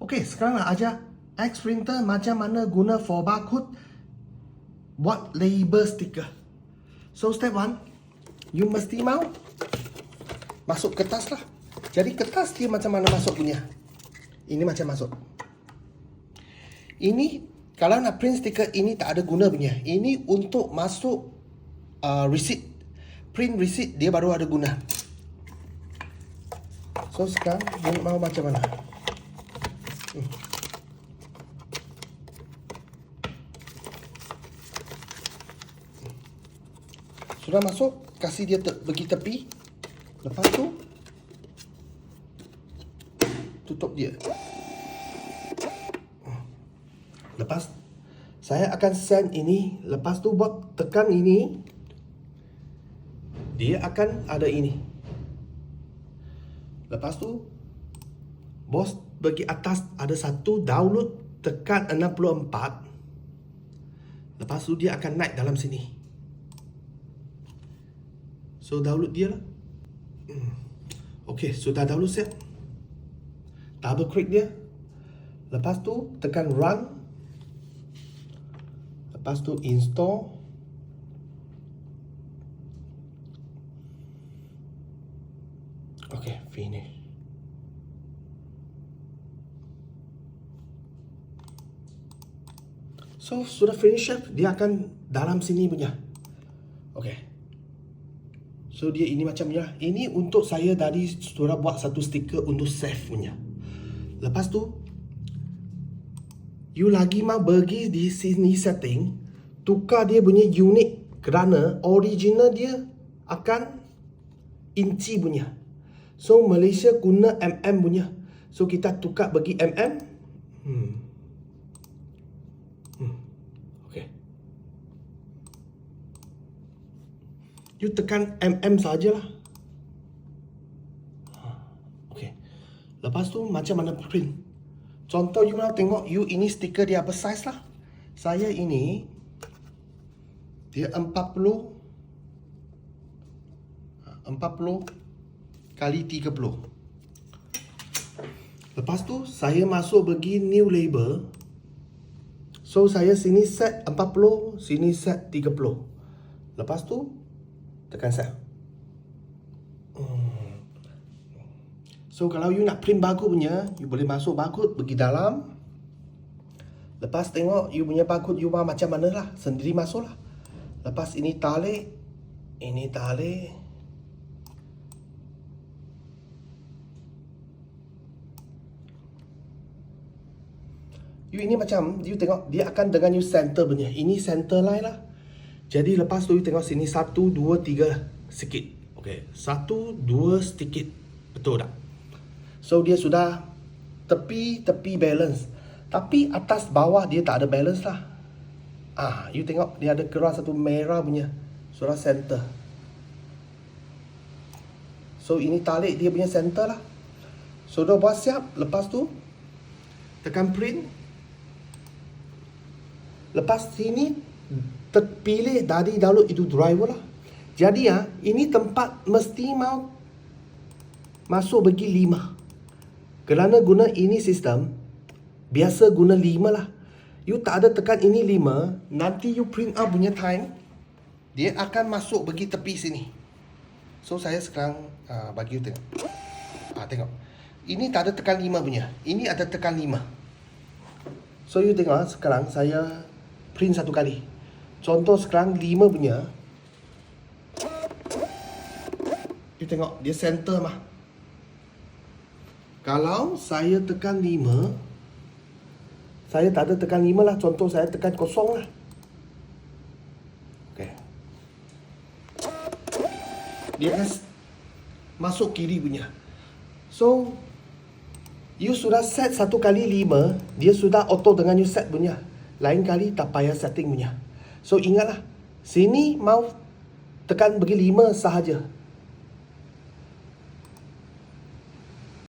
Okey, sekarang nak ajar X printer macam mana guna for barcode buat label stiker. So step 1, you mesti mau masuk kertas lah. Jadi kertas dia macam mana masuk punya. Ini macam masuk. Ini kalau nak print stiker ini tak ada guna punya. Ini untuk masuk receipt. Print receipt dia baru ada guna. So sekarang you mau macam mana? Sudah masuk, kasih dia pergi tepi. Lepas tu tutup dia. Lepas saya akan send ini. Lepas tu buat tekan ini, dia akan ada ini. Lepas tu bos bagi atas ada satu download, tekan 64. Lepas tu dia akan naik dalam sini. So download dia lah. Okey, sudah download siap. Double click dia. Lepas tu tekan run. Lepas tu install. Okey, finish. So sudah finish chef, dia akan dalam sini punya. Okey. So dia ini macam ni lah. Ini untuk saya tadi sudah buat satu stiker untuk save punya. Lepas tu you lagi mau pergi di sini setting, tukar dia punya unit kerana original dia akan inci punya. So Malaysia guna mm punya. So kita tukar bagi mm. Okay. You tekan mm sajalah. Okay. Lepas tu macam mana print? Contoh you nak tengok you ini stiker dia apa size lah. Saya ini dia 40 kali 30. Lepas tu saya masuk bagi new label. So saya sini set 40, sini set 30. Lepas tu tekan set. So kalau you nak print barcode punya, you boleh masuk barcode pergi dalam. Lepas tengok you punya barcode you macam mana lah, sendiri masuk lah. Lepas ini talik, ini talik. You ini macam, you tengok dia akan dengan you center punya. Ini center line lah. Jadi lepas tu you tengok sini 1, 2, 3 sikit. Okay, 1, 2 sedikit. Betul tak? So dia sudah tepi balance. Tapi atas bawah dia tak ada balance lah. You tengok dia ada keras satu merah punya. Sudah center. So ini talik dia punya center lah. So dah buat siap. Lepas tu tekan print. Lepas sini terpilih dari download itu driver lah. Jadi ini tempat mesti mau masuk bagi 5. Kerana guna ini sistem, biasa guna 5 lah. You tak ada tekan ini 5, nanti you print out punya time, dia akan masuk bagi tepi sini. So saya sekarang bagi you tengok. Tengok. Ini tak ada tekan 5 punya. Ini ada tekan 5. So you tengok sekarang saya print satu kali. Contoh sekarang 5 punya. You tengok dia center mah. Kalau saya tekan 5, saya tak ada tekan 5 lah. Contoh saya tekan 0 lah. Okay. Dia akan masuk kiri punya. So, you sudah set satu kali 5, dia sudah auto dengan you set punya. Lain kali tak payah setting punya. So, ingatlah. Sini mau tekan bagi 5 sahaja.